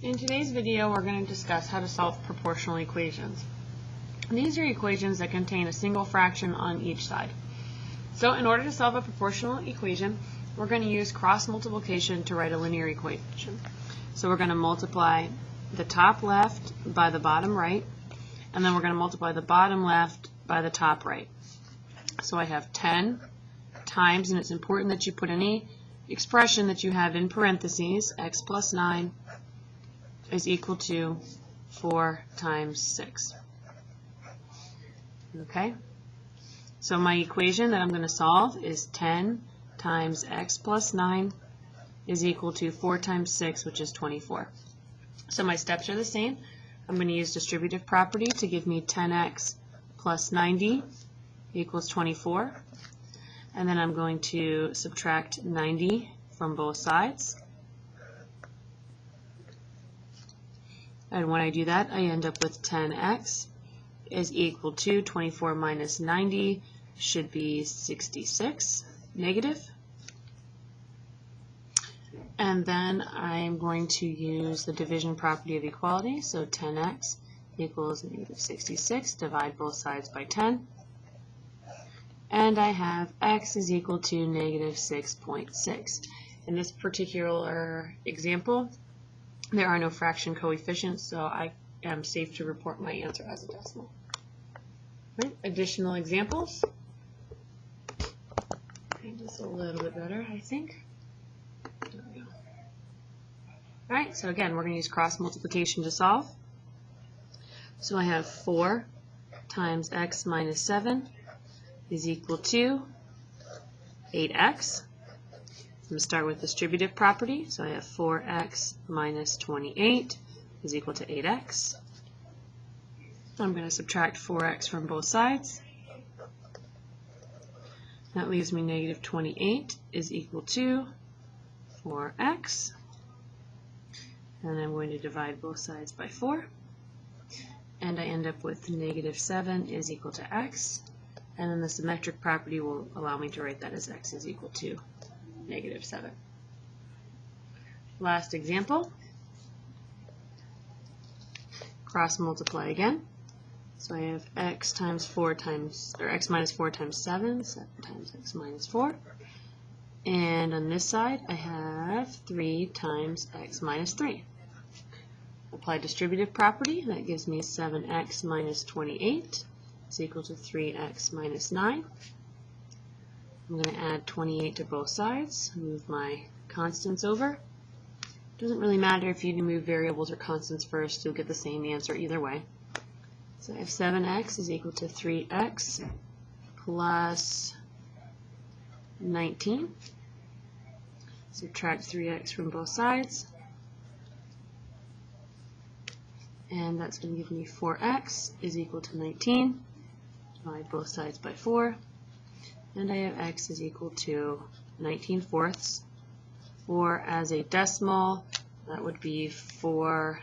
In today's video, we're going to discuss how to solve proportional equations. These are equations that contain a single fraction on each side. So in order to solve a proportional equation, we're going to use cross multiplication to write a linear equation. So we're going to multiply the top left by the bottom right, and then we're going to multiply the bottom left by the top right. So I have 10 times, and it's important that you put any expression that you have in parentheses, x plus 9 is equal to 4 times 6. Okay? So my equation that I'm going to solve is 10 times x plus 9 is equal to 4 times 6, which is 24. So my steps are the same. I'm going to use distributive property to give me 10x plus 90 equals 24. And then I'm going to subtract 90 from both sides. And when I do that, I end up with 10x is equal to 24 minus 90 should be 66 negative. And then I'm going to use the division property of equality. So 10x equals negative 66. Divide both sides by 10. And I have x is equal to negative 6.6. In this particular example, there are no fraction coefficients, so I am safe to report my answer as a decimal. Right. Additional examples. Okay, just a little bit better, I think. There we go. All right, so again, we're going to use cross multiplication to solve. So I have 4 times x minus 7 is equal to 8x. I'm going to start with distributive property. So I have 4x minus 28 is equal to 8x. I'm going to subtract 4x from both sides. That leaves me negative 28 is equal to 4x. And I'm going to divide both sides by 4. And I end up with negative 7 is equal to x. And then the symmetric property will allow me to write that as x is equal to negative 7. Last example. Cross multiply again. So I have x times 4 times, or x minus 4 times 7, 7 times x minus 4. And on this side, I have 3 times x minus 3. Apply distributive property. That gives me 7x minus 28 is equal to 3x minus 9. I'm going to add 28 to both sides, move my constants over. It doesn't really matter if you move variables or constants first, you'll get the same answer either way. So I have 7x is equal to 3x plus 19. Subtract 3x from both sides. And that's going to give me 4x is equal to 19. Divide both sides by 4. And I have x is equal to 19 fourths, or as a decimal, that would be 4.75.